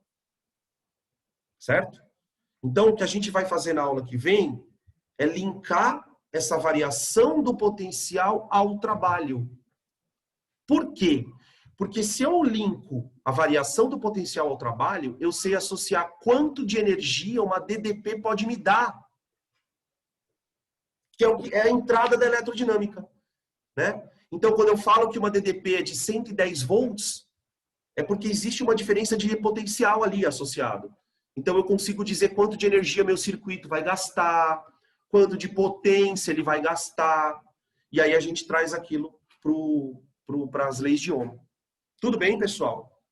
Certo? Então, o que a gente vai fazer na aula que vem é linkar essa variação do potencial ao trabalho. Por quê? Porque se eu linko a variação do potencial ao trabalho, eu sei associar quanto de energia uma DDP pode me dar. Que é a entrada da eletrodinâmica. Né? Então, quando eu falo que uma DDP é de 110 volts, é porque existe uma diferença de potencial ali associado. Então, eu consigo dizer quanto de energia meu circuito vai gastar, quanto de potência ele vai gastar. E aí a gente traz aquilo para as leis de Ohm. Tudo bem, pessoal?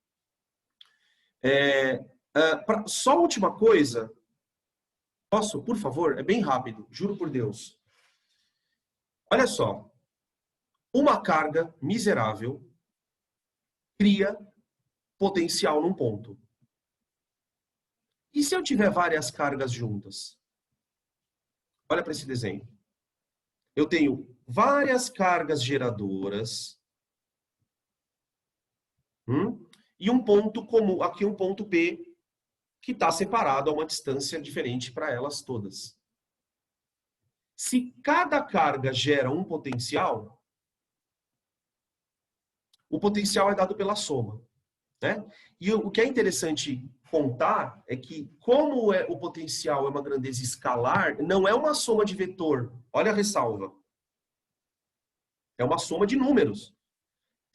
Só a última coisa. Posso, por favor? É bem rápido, juro por Deus. Olha só. Uma carga miserável cria potencial num ponto. E se eu tiver várias cargas juntas? Olha para esse desenho. Eu tenho várias cargas geradoras. E um ponto comum, aqui um ponto P, que está separado a uma distância diferente para elas todas. Se cada carga gera um potencial, o potencial é dado pela soma. Né? E o que é interessante contar é que, como o potencial é uma grandeza escalar, não é uma soma de vetor. Olha a ressalva. É uma soma de números.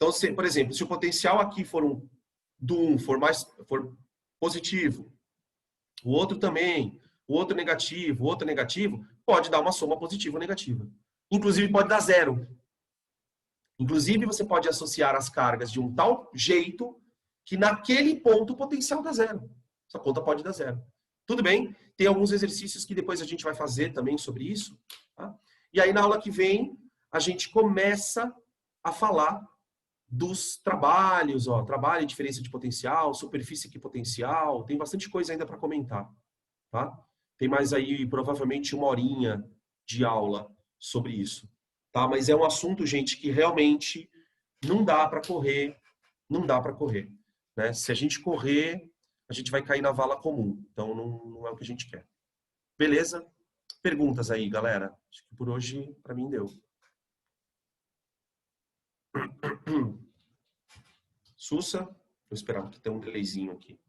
Então, por exemplo, se o potencial aqui for for positivo, o outro também, o outro negativo, pode dar uma soma positiva ou negativa. Inclusive, pode dar zero. Inclusive, você pode associar as cargas de um tal jeito que naquele ponto o potencial dá zero. Essa conta pode dar zero. Tudo bem? Tem alguns exercícios que depois a gente vai fazer também sobre isso. Tá? E aí na aula que vem a gente começa a falar dos trabalhos, ó, trabalho e diferença de potencial, superfície equipotencial, tem bastante coisa ainda para comentar, tá? Tem mais aí provavelmente 1 horinha de aula sobre isso, tá? Mas é um assunto, gente, que realmente não dá para correr, né? Se a gente correr, a gente vai cair na vala comum, então não é o que a gente quer. Beleza? Perguntas aí, galera? Acho que por hoje, para mim, deu. Sussa, vou esperar que tem um delayzinho aqui.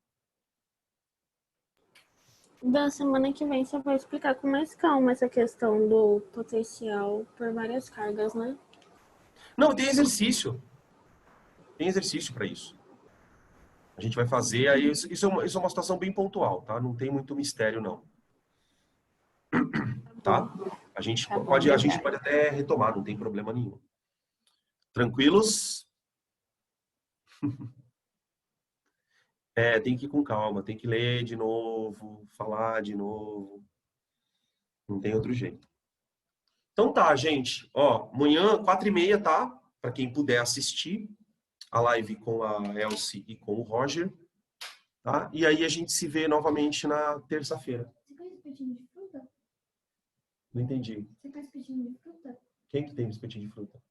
Da semana que vem você vai explicar com mais calma essa questão do potencial por várias cargas, né? Não, tem exercício. Tem exercício para isso. A gente vai fazer, aí isso é uma situação bem pontual, tá? Não tem muito mistério, não. Tá? A gente pode até retomar, não tem problema nenhum. Tranquilos? Tem que ir com calma, tem que ler de novo, falar de novo. Não tem outro jeito. Então tá, gente. Ó, amanhã, 4h30, tá? Para quem puder assistir a live com a Elsie e com o Roger. Tá? E aí a gente se vê novamente na terça-feira. Você quer espetinho de fruta? Não entendi. Você quer espetinho de fruta? Quem que tem espetinho de fruta?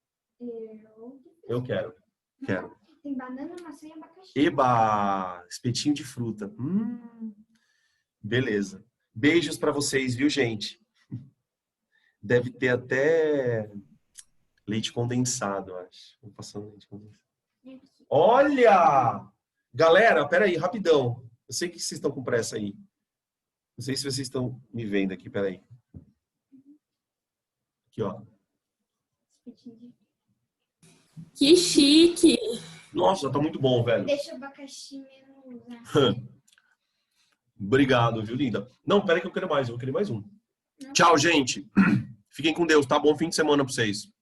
Eu quero. Tem banana, maçã e abacaxi. Eba! Espetinho de fruta. Beleza. Beijos para vocês, viu, gente? Deve ter até leite condensado, eu acho. Vou passando leite condensado. Olha! Galera, peraí, rapidão. Eu sei que vocês estão com pressa aí. Não sei se vocês estão me vendo aqui, peraí. Aqui, ó. Que chique! Nossa, tá muito bom, velho. Deixa o abacaxi menos. Obrigado, viu, linda? Não, peraí que eu quero mais um. Tchau, gente. Fiquem com Deus, tá? Bom fim de semana pra vocês.